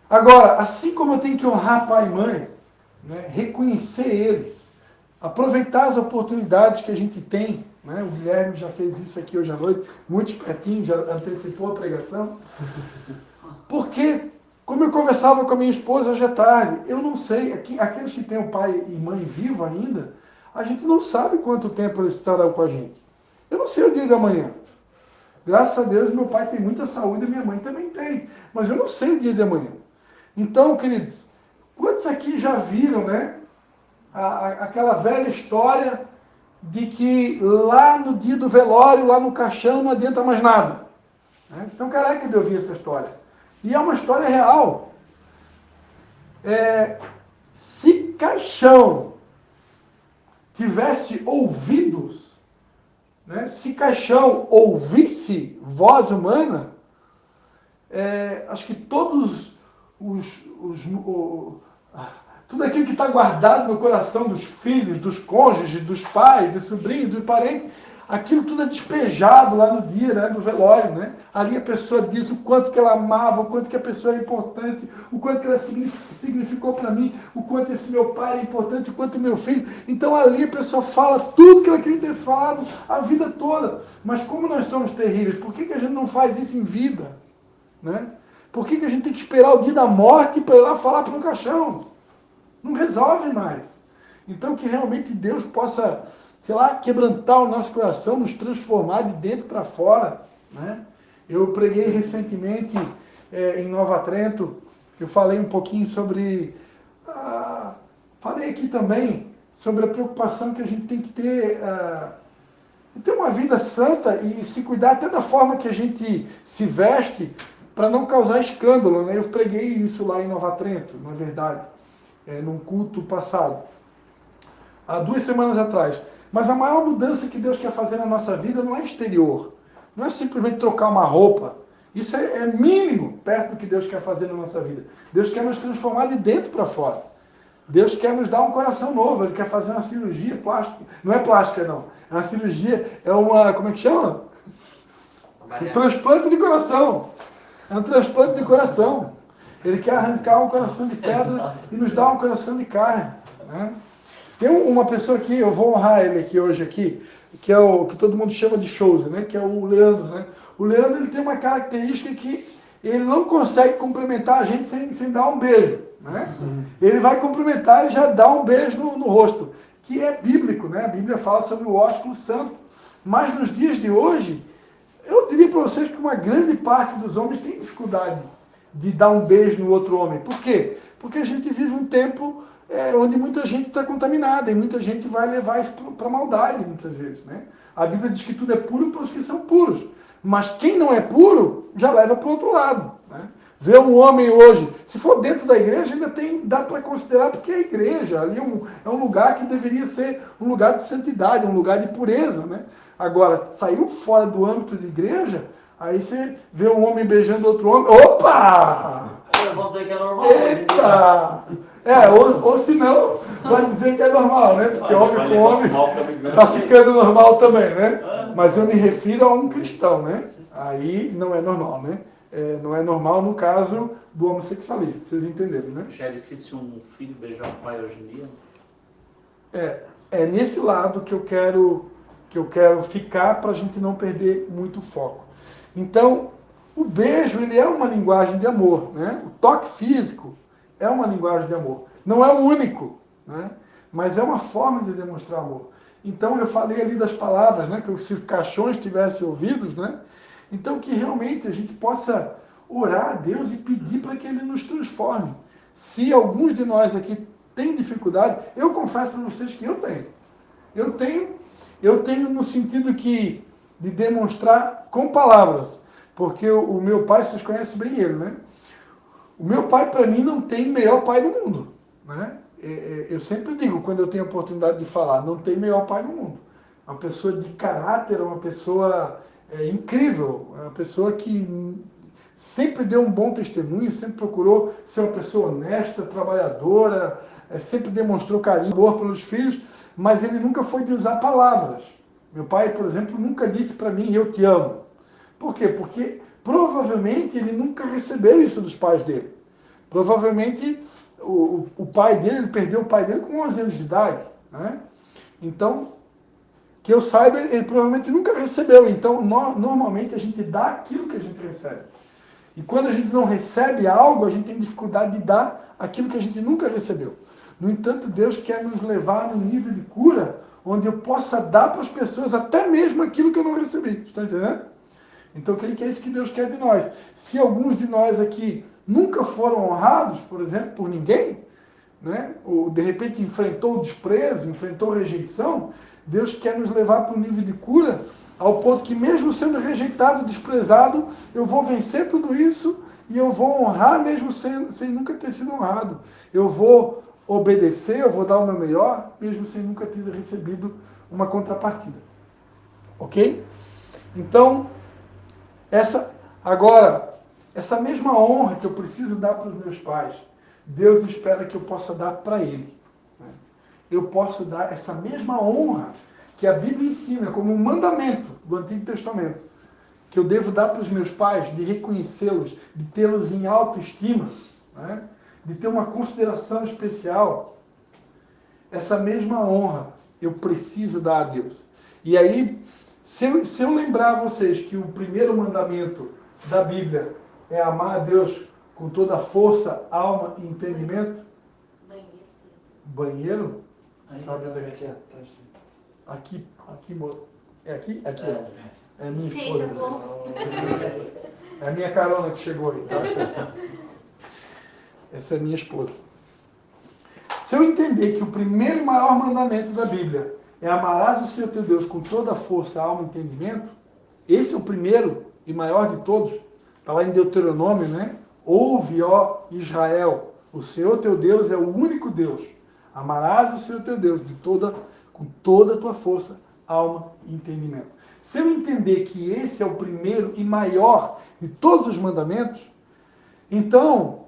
Agora, assim como eu tenho que honrar pai e mãe, né, reconhecer eles, aproveitar as oportunidades que a gente tem, né, o Guilherme já fez isso aqui hoje à noite, muito espertinho, já antecipou a pregação, porque, como eu conversava com a minha esposa hoje à tarde, eu não sei, aqueles que têm o pai e mãe vivo ainda, a gente não sabe quanto tempo eles estarão com a gente. Eu não sei o dia de amanhã. Graças a Deus, meu pai tem muita saúde e minha mãe também tem. Mas eu não sei o dia de amanhã. Então, queridos, quantos aqui já viram, né? Aquela velha história de que lá no dia do velório, lá no caixão, não adianta mais nada. Né? Então, careca de ouvir essa história. E é uma história real. Se caixão tivesse ouvidos, né? Se caixão ouvisse voz humana, acho que todos tudo aquilo que está guardado no coração dos filhos, dos cônjuges, dos pais, dos sobrinhos, dos parentes, aquilo tudo é despejado lá no dia, né, do velório, né? Ali a pessoa diz o quanto que ela amava, o quanto que a pessoa é importante, o quanto que ela significou para mim, o quanto esse meu pai é importante, o quanto meu filho. Então ali a pessoa fala tudo que ela queria ter falado a vida toda. Mas como nós somos terríveis, por que a gente não faz isso em vida? Né? Por que a gente tem que esperar o dia da morte para ir lá falar para o caixão? Não resolve mais. Então que realmente Deus possa, sei lá, quebrantar o nosso coração, nos transformar de dentro para fora. Né? Eu preguei recentemente em Nova Trento, eu falei um pouquinho sobre... falei aqui também sobre a preocupação que a gente tem que ter uma vida santa e se cuidar até da forma que a gente se veste para não causar escândalo. Né? Eu preguei isso lá em Nova Trento, na verdade, num culto passado, há 2 semanas atrás. Mas a maior mudança que Deus quer fazer na nossa vida não é exterior, não é simplesmente trocar uma roupa. Isso é mínimo perto do que Deus quer fazer na nossa vida. Deus quer nos transformar de dentro para fora. Deus quer nos dar um coração novo, Ele quer fazer uma cirurgia plástica. Não é plástica, não. É uma cirurgia, como é que chama? Um transplante de coração. É um transplante de coração. Ele quer arrancar um coração de pedra e nos dar um coração de carne. Né? Tem uma pessoa aqui, eu vou honrar ele aqui hoje, que é o que todo mundo chama de Chose, né? Que é o Leandro. Né? O Leandro ele tem uma característica que ele não consegue cumprimentar a gente sem dar um beijo. Né? Ele vai cumprimentar e já dá um beijo no rosto, que é bíblico. Né? A Bíblia fala sobre o ósculo santo. Mas nos dias de hoje, eu diria para vocês que uma grande parte dos homens tem dificuldade de dar um beijo no outro homem. Por quê? Porque a gente vive um tempo onde muita gente está contaminada e muita gente vai levar isso para a maldade, muitas vezes. Né? A Bíblia diz que tudo é puro para os que são puros. Mas quem não é puro, já leva para o outro lado. Né? Ver um homem hoje, se for dentro da igreja, ainda dá para considerar, porque é igreja, ali é um lugar que deveria ser um lugar de santidade, um lugar de pureza. Né? Agora, saiu fora do âmbito de igreja, aí você vê um homem beijando outro homem, opa! Vamos dizer que é normal. Eita! Ou se não, vai dizer que é normal, né? Porque homem com homem está ficando normal também, né? Mas eu me refiro a um cristão, né? Aí não é normal, né? Não é normal no caso do homossexualismo, vocês entenderam, né? Já é difícil um filho beijar um pai hoje em dia? É nesse lado que eu quero ficar para a gente não perder muito foco. Então, o beijo, ele é uma linguagem de amor, né? O toque físico é uma linguagem de amor. Não é o único, né? Mas é uma forma de demonstrar amor. Então, eu falei ali das palavras, né? Que se os caixões tivessem ouvidos, né? Então, que realmente a gente possa orar a Deus e pedir para que Ele nos transforme. Se alguns de nós aqui têm dificuldade, eu confesso para vocês que eu tenho. Eu tenho no sentido de demonstrar com palavras. Porque o meu pai, vocês conhecem bem ele, né? O meu pai, para mim, não tem melhor pai no mundo. Né? Eu sempre digo, quando eu tenho a oportunidade de falar, não tem melhor pai no mundo. Uma pessoa de caráter, uma pessoa incrível, uma pessoa que sempre deu um bom testemunho, sempre procurou ser uma pessoa honesta, trabalhadora, sempre demonstrou carinho, amor pelos filhos, mas ele nunca foi de usar palavras. Meu pai, por exemplo, nunca disse para mim, eu te amo. Por quê? Porque provavelmente ele nunca recebeu isso dos pais dele. Provavelmente o pai dele, ele perdeu o pai dele com 11 anos de idade, né? Então, que eu saiba, ele provavelmente nunca recebeu. Então, normalmente a gente dá aquilo que a gente recebe. E quando a gente não recebe algo, a gente tem dificuldade de dar aquilo que a gente nunca recebeu. No entanto, Deus quer nos levar num nível de cura onde eu possa dar para as pessoas até mesmo aquilo que eu não recebi. Estão entendendo? Então, eu creio que é isso que Deus quer de nós. Se alguns de nós aqui nunca foram honrados, por exemplo, por ninguém, né? Ou de repente enfrentou o desprezo, enfrentou a rejeição, Deus quer nos levar para um nível de cura ao ponto que mesmo sendo rejeitado, desprezado, eu vou vencer tudo isso e eu vou honrar mesmo sem nunca ter sido honrado. Eu vou obedecer, eu vou dar o meu melhor, mesmo sem nunca ter recebido uma contrapartida. Ok? Então, essa mesma honra que eu preciso dar para os meus pais, Deus espera que eu possa dar para Ele. Eu posso dar essa mesma honra que a Bíblia ensina como um mandamento do Antigo Testamento, que eu devo dar para os meus pais, de reconhecê-los, de tê-los em autoestima, né? De ter uma consideração especial. Essa mesma honra eu preciso dar a Deus. E aí, se eu lembrar vocês que o primeiro mandamento da Bíblia é amar a Deus com toda a força, alma e entendimento. Banheiro? Sabe onde é que é? Aqui, é aqui? Aqui, ó. É minha esposa. É a minha carona que chegou aí, tá? Essa é minha esposa. Se eu entender que o primeiro e maior mandamento da Bíblia é amarás o Senhor teu Deus com toda a força, alma e entendimento, esse é o primeiro e maior de todos. Está lá em Deuteronômio, né? Ouve, ó Israel, o Senhor teu Deus é o único Deus. Amarás o Senhor teu Deus com toda a tua força, alma e entendimento. Se eu entender que esse é o primeiro e maior de todos os mandamentos, então,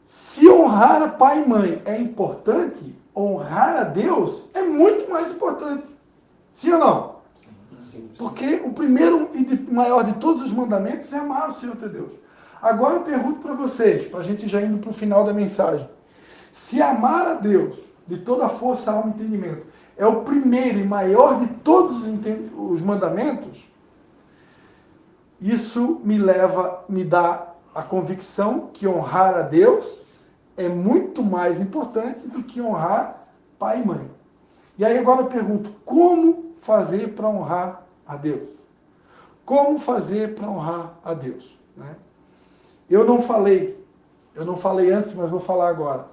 se honrar a pai e mãe é importante, honrar a Deus é muito mais importante. Sim ou não? Sim. Porque o primeiro e maior de todos os mandamentos é amar o Senhor teu Deus. Agora eu pergunto para vocês, para a gente já indo para o final da mensagem. Se amar a Deus de toda a força, alma e entendimento é o primeiro e maior de todos os mandamentos, isso me dá a convicção que honrar a Deus é muito mais importante do que honrar pai e mãe. E aí agora eu pergunto, como fazer para honrar a Deus? Como fazer para honrar a Deus? Né? Eu não falei antes, mas vou falar agora.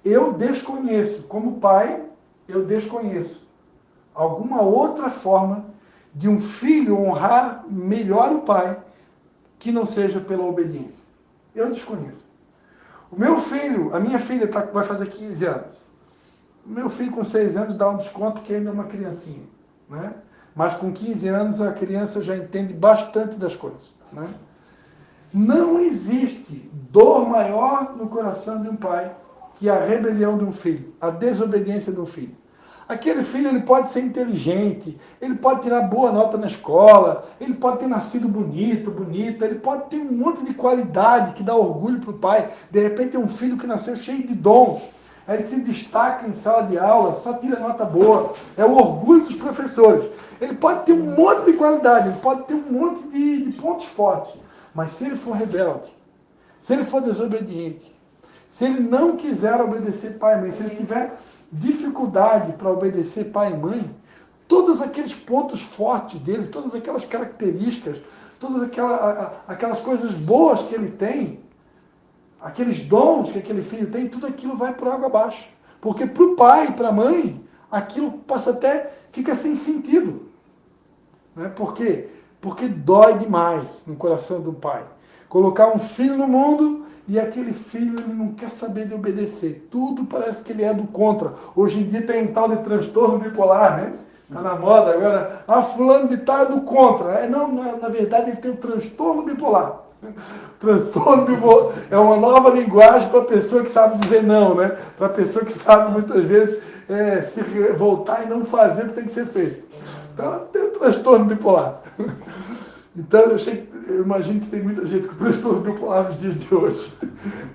Eu desconheço, como pai, eu desconheço alguma outra forma de um filho honrar melhor o pai que não seja pela obediência. Eu desconheço. O meu filho, a minha filha vai fazer 15 anos. O meu filho com 6 anos dá um desconto que ainda é uma criancinha, né? Mas com 15 anos a criança já entende bastante das coisas, né? Não existe dor maior no coração de um pai que a rebelião de um filho, a desobediência de um filho. Aquele filho ele pode ser inteligente, ele pode tirar boa nota na escola, ele pode ter nascido bonita, ele pode ter um monte de qualidade que dá orgulho para o pai. De repente é um filho que nasceu cheio de dons, aí ele se destaca em sala de aula, só tira nota boa, é o orgulho dos professores. Ele pode ter um monte de qualidade, ele pode ter um monte de pontos fortes, mas se ele for rebelde, se ele for desobediente, se ele não quiser obedecer pai e mãe, se ele tiver dificuldade para obedecer pai e mãe, todos aqueles pontos fortes dele, todas aquelas características, todas aquelas coisas boas que ele tem, aqueles dons que aquele filho tem, tudo aquilo vai por água abaixo. Porque para o pai e para a mãe, aquilo fica sem sentido. Né? Por quê? Porque dói demais no coração do pai. Colocar um filho no mundo e aquele filho ele não quer saber de obedecer. Tudo parece que ele é do contra. Hoje em dia tem um tal de transtorno bipolar, né? Está na moda agora. Fulano de tal é do contra. Na verdade ele tem um transtorno bipolar. Transtorno bipolar é uma nova linguagem para a pessoa que sabe dizer não, né? Para a pessoa que sabe muitas vezes se revoltar e não fazer o que tem que ser feito. Então tem um transtorno bipolar. Então, eu imagino que tem muita gente que prestou dupla lá nos dias de hoje.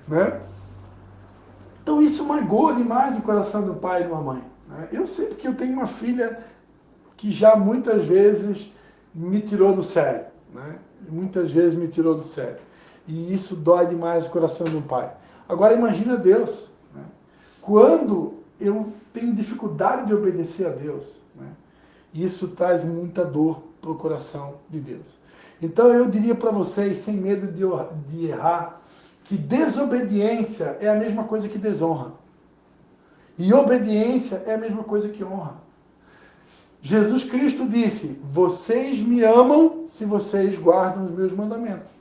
Né? Então, isso magoa demais o coração do pai e de uma mãe. Né? Eu sei porque eu tenho uma filha que já muitas vezes me tirou do sério. Né? Muitas vezes me tirou do sério. E isso dói demais o coração do pai. Agora, imagina Deus. Né? Quando eu tenho dificuldade de obedecer a Deus, né? Isso traz muita dor para o coração de Deus. Então eu diria para vocês, sem medo de errar, que desobediência é a mesma coisa que desonra. E obediência é a mesma coisa que honra. Jesus Cristo disse, vocês me amam se vocês guardam os meus mandamentos.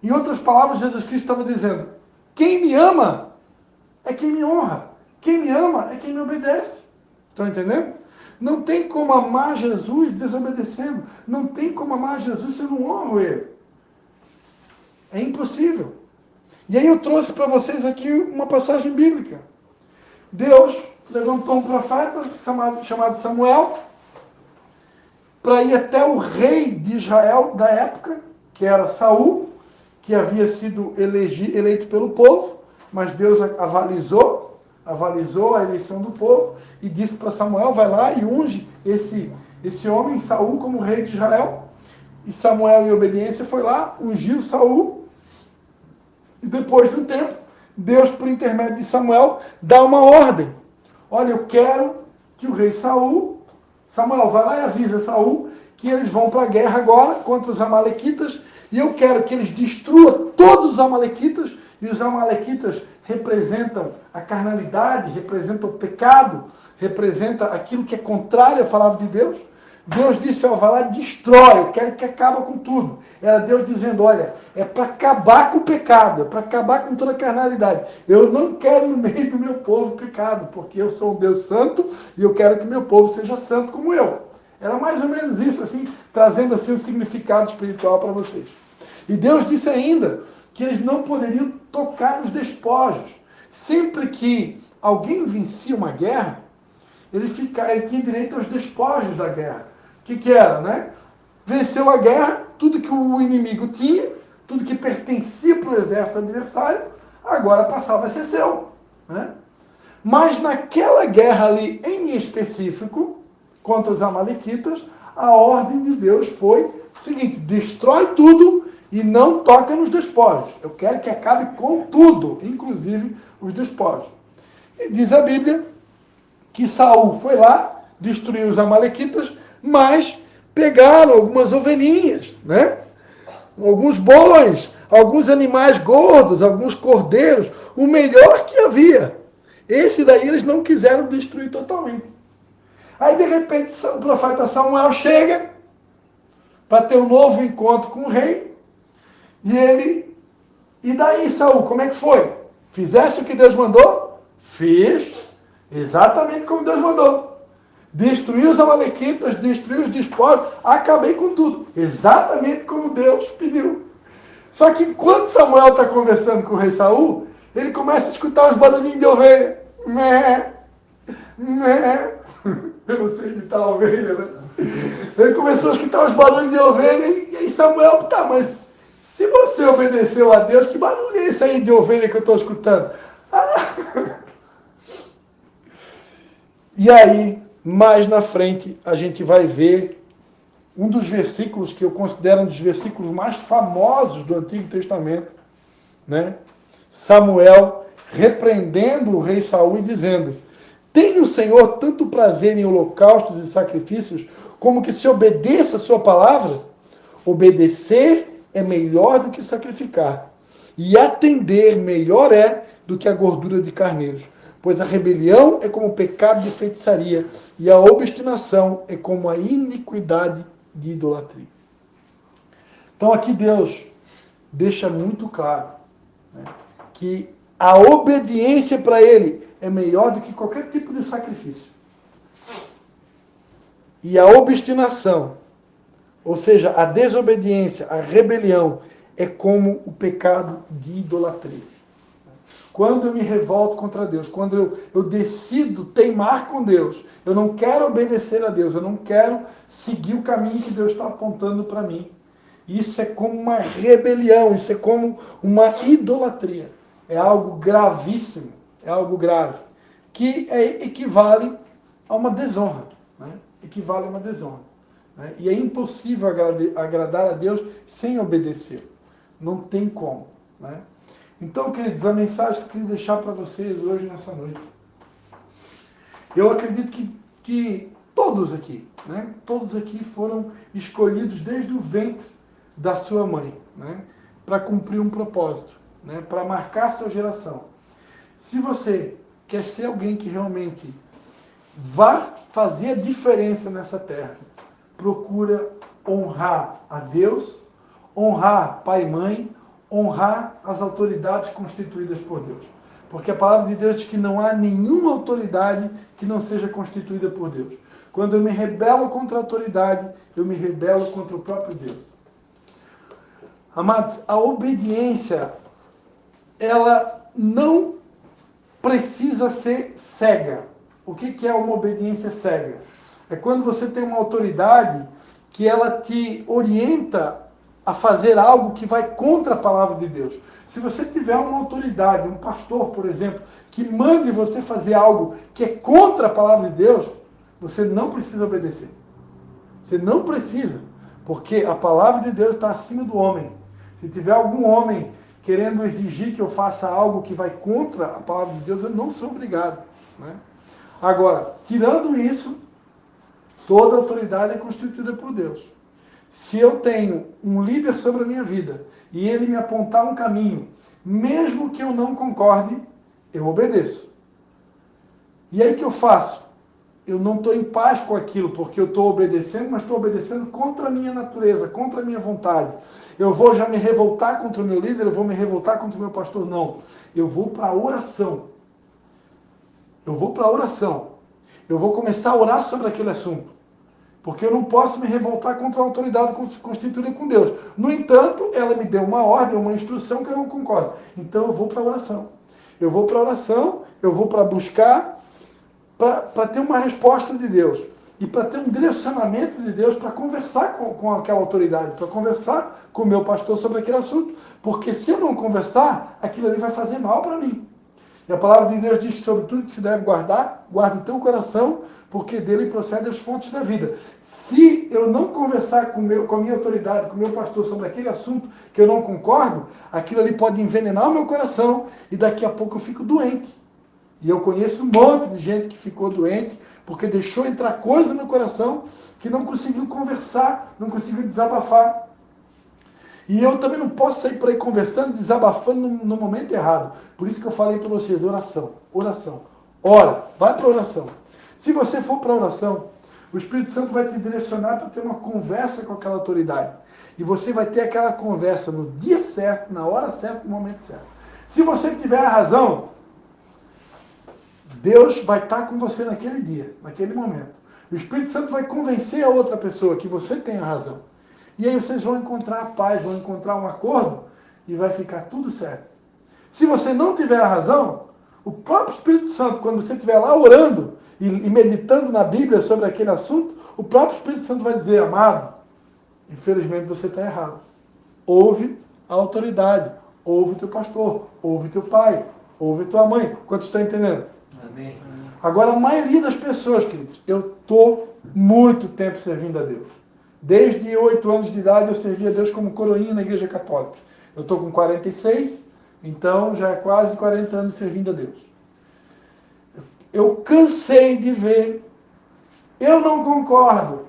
Em outras palavras, Jesus Cristo estava dizendo, quem me ama é quem me honra. Quem me ama é quem me obedece. Estão entendendo? Não tem como amar Jesus desobedecendo. Não tem como amar Jesus se eu não honro Ele. É impossível. E aí eu trouxe para vocês aqui uma passagem bíblica. Deus levantou um profeta chamado Samuel para ir até o rei de Israel da época, que era Saul, que havia sido eleito pelo povo, mas Deus avalizou a eleição do povo e disse para Samuel, vai lá e unge esse homem, Saul, como rei de Israel. E Samuel, em obediência, foi lá, ungiu Saul. E depois de um tempo, Deus, por intermédio de Samuel, dá uma ordem. Olha, eu quero que o rei Samuel vai lá e avisa Saul que eles vão para a guerra agora contra os amalequitas, e eu quero que eles destruam todos os amalequitas, e os amalequitas representam a carnalidade, representam o pecado, representa aquilo que é contrário à palavra de Deus. Deus disse, ó, vai lá e destrói, eu quero que acabe com tudo. Era Deus dizendo, olha, é para acabar com o pecado, é para acabar com toda a carnalidade. Eu não quero no meio do meu povo pecado, porque eu sou um Deus santo e eu quero que meu povo seja santo como eu. Era mais ou menos isso, assim, trazendo assim um significado espiritual para vocês. E Deus disse ainda que eles não poderiam tocar nos despojos. Sempre que alguém vencia uma guerra, ele tinha direito aos despojos da guerra. O que era, né? Venceu a guerra, tudo que o inimigo tinha, tudo que pertencia para o exército adversário, agora passava a ser seu. Né? Mas naquela guerra ali, em específico, contra os amalequitas, a ordem de Deus foi o seguinte, destrói tudo e não toca nos despojos. Eu quero que acabe com tudo, inclusive os despojos. E diz a Bíblia que Saul foi lá, destruiu os amalequitas, mas pegaram algumas ovelhinhas, né? Alguns bois, alguns animais gordos, alguns cordeiros, o melhor que havia. Esse daí eles não quiseram destruir totalmente. Aí, de repente, o profeta Samuel chega para ter um novo encontro com o rei. E daí, Saul, como é que foi? Fizesse o que Deus mandou? Fiz. Exatamente como Deus mandou. Destruí os amalequitas, destruí os despojos, acabei com tudo. Exatamente como Deus pediu. Só que enquanto Samuel está conversando com o rei Saul, ele começa a escutar uns barulhinhos de ovelha. Mé, mé. Eu não sei imitar a ovelha, né? Ele começou a escutar os barulhos de ovelha e aí Samuel, tá, mas se você obedeceu a Deus, que barulho é esse aí de ovelha que eu estou escutando? E aí, mais na frente, a gente vai ver um dos versículos que eu considero um dos versículos mais famosos do Antigo Testamento, né? Samuel repreendendo o rei Saul e dizendo: tem o Senhor tanto prazer em holocaustos e sacrifícios, como que se obedeça a sua palavra? Obedecer é melhor do que sacrificar, e atender melhor é do que a gordura de carneiros. Pois a rebelião é como o pecado de feitiçaria, e a obstinação é como a iniquidade de idolatria. Então aqui Deus deixa muito claro, né, que a obediência para Ele é melhor do que qualquer tipo de sacrifício. E a obstinação, ou seja, a desobediência, a rebelião, é como o pecado de idolatria. Quando eu me revolto contra Deus, quando eu decido teimar com Deus, eu não quero obedecer a Deus, eu não quero seguir o caminho que Deus está apontando para mim. Isso é como uma rebelião, isso é como uma idolatria. É algo gravíssimo, é algo grave, que equivale a uma desonra. Né? Equivale a uma desonra. Né? E é impossível agradar a Deus sem obedecer. Não tem como. Né? Então, queridos, a mensagem que eu queria deixar para vocês hoje, nessa noite. Eu acredito que todos aqui, né? Todos aqui foram escolhidos desde o ventre da sua mãe, né? Para cumprir um propósito, né? Para marcar sua geração. Se você quer ser alguém que realmente vá fazer a diferença nessa terra, procura honrar a Deus, honrar pai e mãe, honrar as autoridades constituídas por Deus. Porque a palavra de Deus diz que não há nenhuma autoridade que não seja constituída por Deus. Quando eu me rebelo contra a autoridade, eu me rebelo contra o próprio Deus. Amados, a obediência, ela não precisa ser cega. O que é uma obediência cega? É quando você tem uma autoridade que ela te orienta a fazer algo que vai contra a palavra de Deus. Se você tiver uma autoridade, um pastor, por exemplo, que mande você fazer algo que é contra a palavra de Deus, você não precisa obedecer. Você não precisa, porque a palavra de Deus está acima do homem. Se tiver algum homem querendo exigir que eu faça algo que vai contra a palavra de Deus, eu não sou obrigado. Né? Agora, tirando isso, toda autoridade é constituída por Deus. Se eu tenho um líder sobre a minha vida e ele me apontar um caminho, mesmo que eu não concorde, eu obedeço. E aí o que eu faço? Eu não estou em paz com aquilo, porque eu estou obedecendo, mas estou obedecendo contra a minha natureza, contra a minha vontade. Eu vou já me revoltar contra o meu líder, eu vou me revoltar contra o meu pastor. Não. Eu vou para a oração. Eu vou para a oração. Eu vou começar a orar sobre aquele assunto. Porque eu não posso me revoltar contra a autoridade constituída com Deus. No entanto, ela me deu uma ordem, uma instrução que eu não concordo. Então eu vou para a oração. Eu vou para a oração, eu vou para buscar, para ter uma resposta de Deus. E para ter um direcionamento de Deus, para conversar com aquela autoridade, para conversar com o meu pastor sobre aquele assunto. Porque se eu não conversar, aquilo ali vai fazer mal para mim. E a palavra de Deus diz que sobre tudo que se deve guardar, guarda o teu coração, porque dele procedem as fontes da vida. Se eu não conversar com a minha autoridade, com o meu pastor sobre aquele assunto que eu não concordo, aquilo ali pode envenenar o meu coração e daqui a pouco eu fico doente. E eu conheço um monte de gente que ficou doente porque deixou entrar coisa no coração que não conseguiu conversar, não conseguiu desabafar. E eu também não posso sair por aí conversando, desabafando no momento errado. Por isso que eu falei para vocês, oração, oração. Ora, vai para a oração. Se você for para a oração, o Espírito Santo vai te direcionar para ter uma conversa com aquela autoridade. E você vai ter aquela conversa no dia certo, na hora certa, no momento certo. Se você tiver a razão, Deus vai estar com você naquele dia, naquele momento. O Espírito Santo vai convencer a outra pessoa que você tem a razão. E aí vocês vão encontrar a paz, vão encontrar um acordo e vai ficar tudo certo. Se você não tiver a razão, o próprio Espírito Santo, quando você estiver lá orando e meditando na Bíblia sobre aquele assunto, o próprio Espírito Santo vai dizer, amado, infelizmente você está errado. Ouve a autoridade, ouve o teu pastor, ouve o teu pai, ouve a tua mãe. Quantos estão entendendo? Amém. Agora, a maioria das pessoas, queridos, eu estou muito tempo servindo a Deus. Desde 8 anos de idade eu servi a Deus como coroinha na Igreja Católica. Eu estou com 46, então já é quase 40 anos servindo a Deus. Eu cansei de ver, eu não concordo.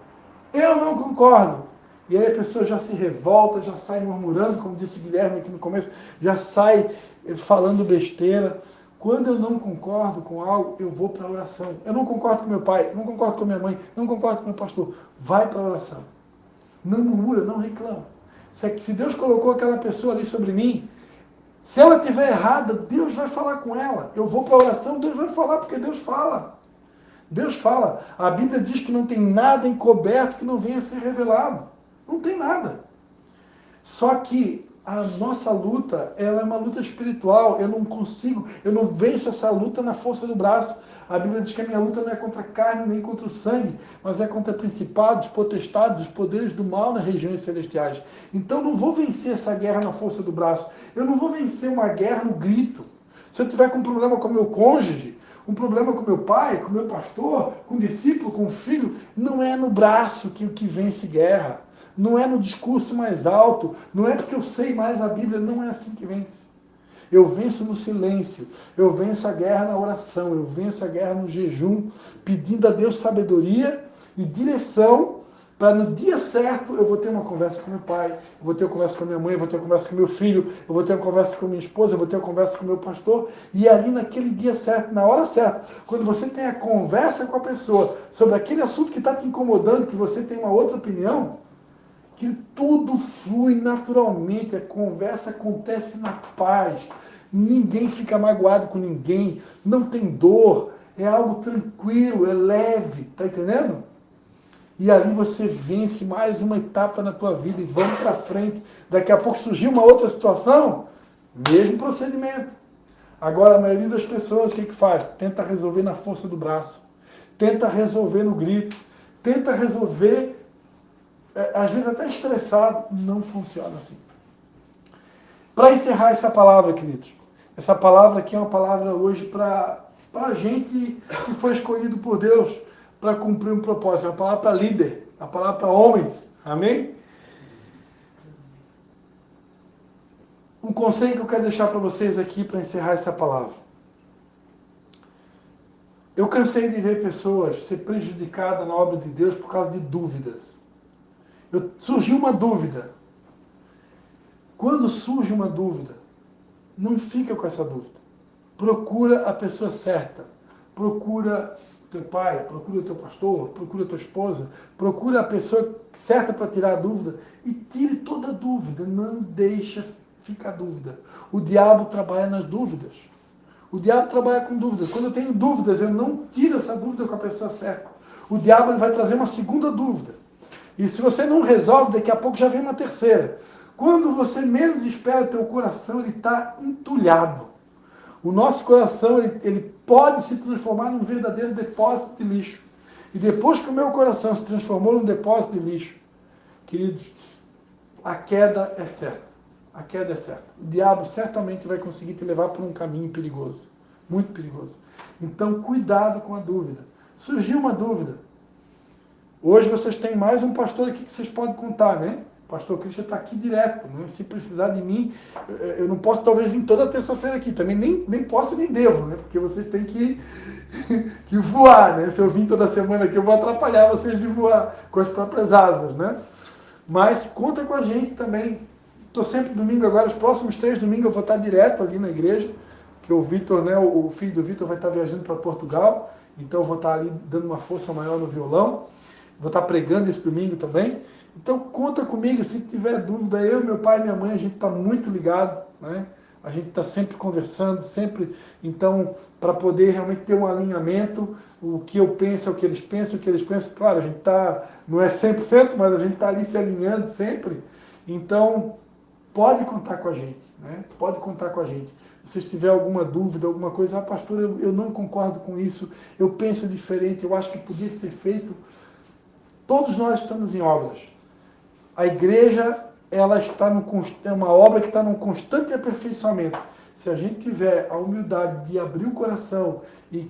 E aí a pessoa já se revolta, já sai murmurando, como disse o Guilherme aqui no começo, já sai falando besteira. Quando eu não concordo com algo, eu vou para a oração. Eu não concordo com meu pai, não concordo com minha mãe, não concordo com meu pastor. Vai para a oração. Não murmura, não reclama. Se Deus colocou aquela pessoa ali sobre mim, se ela estiver errada, Deus vai falar com ela. Eu vou para a oração, Deus vai falar, porque Deus fala. Deus fala. A Bíblia diz que não tem nada encoberto que não venha a ser revelado. Não tem nada. Só que a nossa luta, ela é uma luta espiritual. Eu não venço essa luta na força do braço. A Bíblia diz que a minha luta não é contra a carne nem contra o sangue, mas é contra principados, potestades, os poderes do mal nas regiões celestiais. Então não vou vencer essa guerra na força do braço. Eu não vou vencer uma guerra no grito. Se eu tiver com um problema com meu cônjuge, um problema com meu pai, com meu pastor, com o discípulo, com o filho, não é no braço que vence guerra. Não é no discurso mais alto, não é porque eu sei mais a Bíblia, não é assim que vence. Eu venço no silêncio, eu venço a guerra na oração, eu venço a guerra no jejum, pedindo a Deus sabedoria e direção, para no dia certo eu vou ter uma conversa com meu pai, eu vou ter uma conversa com a minha mãe, eu vou ter uma conversa com meu filho, eu vou ter uma conversa com minha esposa, eu vou ter uma conversa com meu pastor, e ali naquele dia certo, na hora certa, quando você tem a conversa com a pessoa sobre aquele assunto que está te incomodando, que você tem uma outra opinião, que tudo flui naturalmente, a conversa acontece na paz, ninguém fica magoado com ninguém, não tem dor, é algo tranquilo, é leve, tá entendendo? E ali você vence mais uma etapa na tua vida e vamos para frente. Daqui a pouco surgiu uma outra situação, mesmo procedimento. Agora, a maioria das pessoas, o que faz? Tenta resolver na força do braço, tenta resolver no grito, tenta resolver às vezes até estressado, não funciona assim. Para encerrar essa palavra, queridos, essa palavra aqui é uma palavra hoje para a gente que foi escolhido por Deus para cumprir um propósito, é uma palavra para líder, uma palavra para homens, amém? Um conselho que eu quero deixar para vocês aqui para encerrar essa palavra. Eu cansei de ver pessoas ser prejudicadas na obra de Deus por causa de dúvidas. Surgiu uma dúvida. Quando surge uma dúvida, não fica com essa dúvida. Procura a pessoa certa. Procura teu pai, procura o teu pastor, procura a tua esposa, procura a pessoa certa para tirar a dúvida e tire toda a dúvida. Não deixa ficar dúvida. O diabo trabalha nas dúvidas. O diabo trabalha com dúvidas. Quando eu tenho dúvidas, eu não tiro essa dúvida com a pessoa certa. O diabo ele vai trazer uma segunda dúvida. E se você não resolve, daqui a pouco já vem uma terceira. Quando você menos espera, teu coração ele está entulhado. O nosso coração ele pode se transformar num verdadeiro depósito de lixo. E depois que o meu coração se transformou num depósito de lixo, queridos, a queda é certa. A queda é certa. O diabo certamente vai conseguir te levar por um caminho perigoso. Muito perigoso. Então, cuidado com a dúvida. Surgiu uma dúvida. Hoje vocês têm mais um pastor aqui que vocês podem contar, né? O pastor Cristian está aqui direto, né? Se precisar de mim, eu não posso talvez vir toda terça-feira aqui, também nem posso nem devo, né? Porque vocês têm que voar, né? Se eu vim toda semana aqui, eu vou atrapalhar vocês de voar com as próprias asas, né? Mas conta com a gente também. Estou sempre domingo agora, os próximos 3 domingos eu vou estar direto ali na igreja, que o Vitor, né? O filho do Vitor vai estar viajando para Portugal, então eu vou estar ali dando uma força maior no violão. Vou estar pregando esse domingo também. Então conta comigo, se tiver dúvida, eu, meu pai e minha mãe, a gente está muito ligado, né? A gente está sempre conversando, sempre, então, para poder realmente ter um alinhamento, o que eu penso é o que eles pensam, claro, a gente está, não é 100%, mas a gente está ali se alinhando sempre. Então, pode contar com a gente, né? Pode contar com a gente. Se tiver alguma dúvida, alguma coisa, pastor, eu não concordo com isso, eu penso diferente, eu acho que podia ser feito. Todos nós estamos em obras. A igreja, ela está é uma obra que está num constante aperfeiçoamento. Se a gente tiver a humildade de abrir o coração e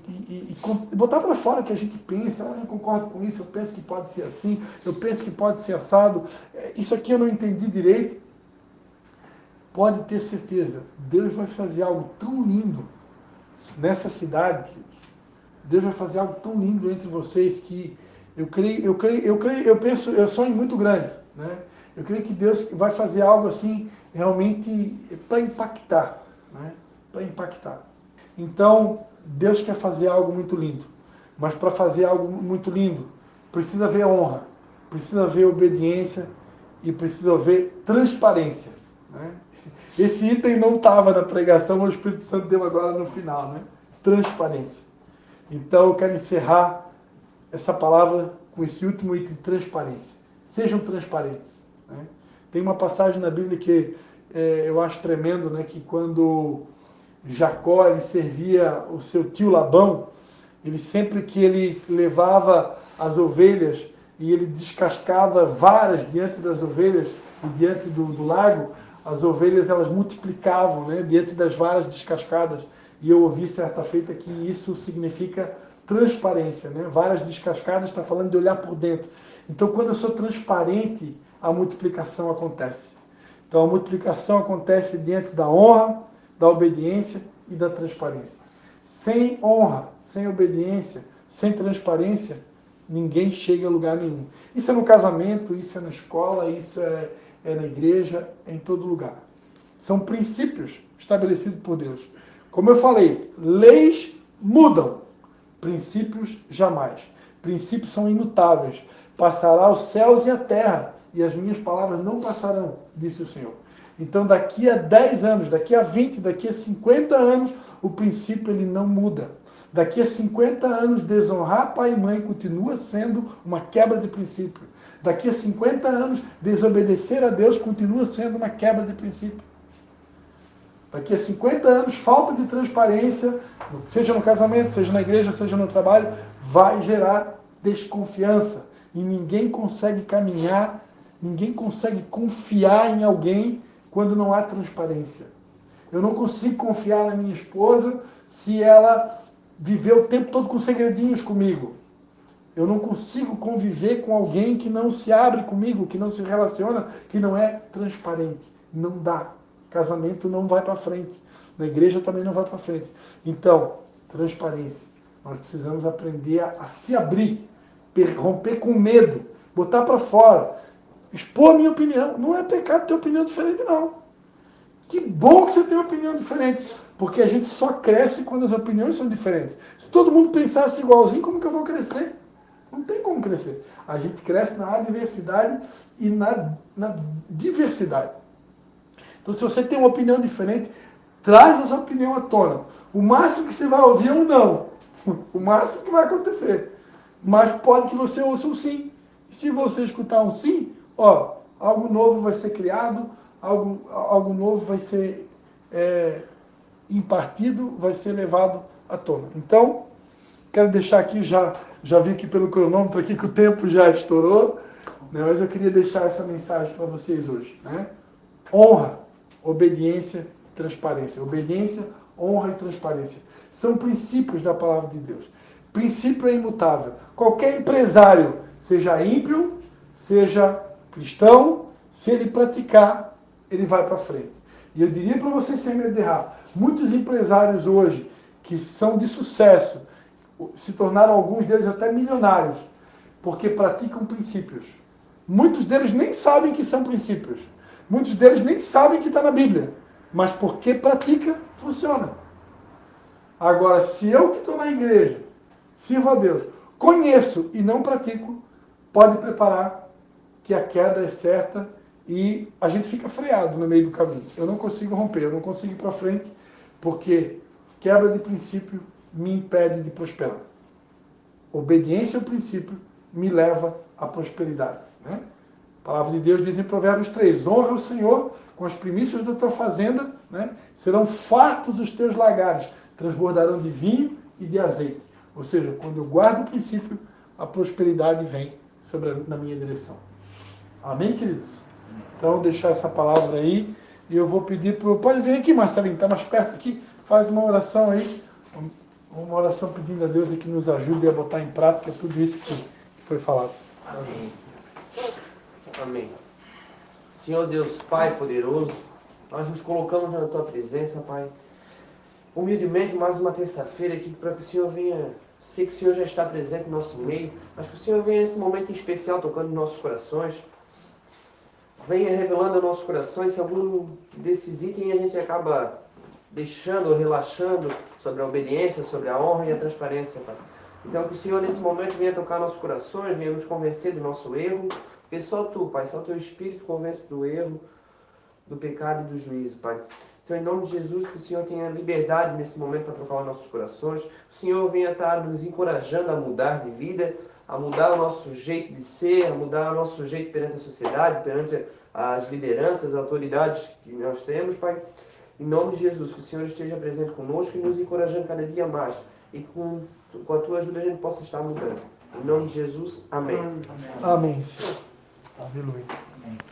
botar para fora o que a gente pensa, eu não concordo com isso, eu penso que pode ser assim, eu penso que pode ser assado, isso aqui eu não entendi direito, pode ter certeza, Deus vai fazer algo tão lindo nessa cidade, queridos. Deus vai fazer algo tão lindo entre vocês que eu penso, eu sonho muito grande, né? Eu creio que Deus vai fazer algo assim, realmente, para impactar, né? Para impactar. Então, Deus quer fazer algo muito lindo, mas para fazer algo muito lindo, precisa haver honra, precisa haver obediência e precisa haver transparência, né? Esse item não estava na pregação, mas o Espírito Santo deu agora no final, né? Transparência. Então, eu quero encerrar essa palavra com esse último item, transparência. Sejam transparentes, né? Tem uma passagem na Bíblia que eu acho tremendo, né, que quando Jacó ele servia o seu tio Labão, ele sempre que ele levava as ovelhas e ele descascava varas diante das ovelhas e diante do lago, as ovelhas elas multiplicavam, né, diante das varas descascadas. E eu ouvi certa feita que isso significa transparência, né? Varas descascadas está falando de olhar por dentro. Então, quando eu sou transparente, a multiplicação acontece. Então, a multiplicação acontece diante da honra, da obediência e da transparência. Sem honra, sem obediência, sem transparência, ninguém chega a lugar nenhum. Isso é no casamento, isso é na escola, isso é na igreja, é em todo lugar. São princípios estabelecidos por Deus. Como eu falei, leis mudam, princípios jamais. Princípios são imutáveis. Passará os céus e a terra, e as minhas palavras não passarão, disse o Senhor. Então, daqui a 10 anos, daqui a 20, daqui a 50 anos, o princípio ele não muda. Daqui a 50 anos, desonrar pai e mãe continua sendo uma quebra de princípio. Daqui a 50 anos, desobedecer a Deus continua sendo uma quebra de princípio. Daqui a 50 anos, falta de transparência, seja no casamento, seja na igreja, seja no trabalho, vai gerar desconfiança. E ninguém consegue caminhar, ninguém consegue confiar em alguém quando não há transparência. Eu não consigo confiar na minha esposa se ela viveu o tempo todo com segredinhos comigo. Eu não consigo conviver com alguém que não se abre comigo, que não se relaciona, que não é transparente. Não dá. Casamento não vai para frente. Na igreja também não vai para frente. Então, transparência. Nós precisamos aprender a se abrir, romper com medo, botar para fora, expor a minha opinião. Não é pecado ter opinião diferente, não. Que bom que você tem uma opinião diferente, porque a gente só cresce quando as opiniões são diferentes. Se todo mundo pensasse igualzinho, como que eu vou crescer? Não tem como crescer. A gente cresce na adversidade e na diversidade. Então, se você tem uma opinião diferente, traz essa opinião à tona. O máximo que você vai ouvir é um não. O máximo que vai acontecer. Mas pode que você ouça um sim. E se você escutar um sim, algo novo vai ser criado, algo novo vai ser impartido, vai ser levado à tona. Então, quero deixar aqui, já vi aqui pelo cronômetro aqui que o tempo já estourou, né, mas eu queria deixar essa mensagem para vocês hoje. Né? Honra, obediência e transparência. Obediência, honra e transparência. São princípios da palavra de Deus. Princípio é imutável. Qualquer empresário, seja ímpio, seja cristão, se ele praticar, ele vai para frente. E eu diria para vocês, sem medo de errar, muitos empresários hoje que são de sucesso, se tornaram alguns deles até milionários, porque praticam princípios. Muitos deles nem sabem que são princípios. Muitos deles nem sabem que está na Bíblia. Mas porque pratica, funciona. Agora, se eu que estou na igreja, sirvo a Deus, conheço e não pratico, pode preparar que a queda é certa e a gente fica freado no meio do caminho. Eu não consigo romper, eu não consigo ir para frente, porque quebra de princípio me impede de prosperar. Obediência ao princípio me leva à prosperidade. Né? A palavra de Deus diz em Provérbios 3, honra o Senhor com as primícias da tua fazenda, né? Serão fartos os teus lagares, transbordarão de vinho e de azeite. Ou seja, quando eu guardo o princípio, a prosperidade vem na minha direção. Amém, queridos? Então, deixar essa palavra aí, e eu vou pedir para... Pode vir aqui, Marcelinho, está mais perto aqui, faz uma oração aí, uma oração pedindo a Deus que nos ajude a botar em prática tudo isso que foi falado. Amém. Amém. Senhor Deus, Pai poderoso, nós nos colocamos na Tua presença, Pai, humildemente mais uma terça-feira aqui, para que o Senhor venha, sei que o Senhor já está presente no nosso meio, mas que o Senhor venha nesse momento em especial tocando nos nossos corações, venha revelando aos nossos corações se algum desses itens a gente acaba deixando ou relaxando sobre a obediência, sobre a honra e a transparência, Pai. Então que o Senhor nesse momento venha tocar nossos corações, venha nos convencer do nosso erro, porque só Tu, Pai, só o Teu Espírito convence do erro, do pecado e do juízo, Pai. Então, em nome de Jesus, que o Senhor tenha liberdade nesse momento para tocar os nossos corações, o Senhor venha estar nos encorajando a mudar de vida, a mudar o nosso jeito de ser, a mudar o nosso jeito perante a sociedade, perante as lideranças, as autoridades que nós temos, Pai. Em nome de Jesus, que o Senhor esteja presente conosco e nos encorajando cada dia mais. E com a Tua ajuda a gente possa estar mudando. Em nome de Jesus, amém. Amém, Senhor. Aleluia. Amém.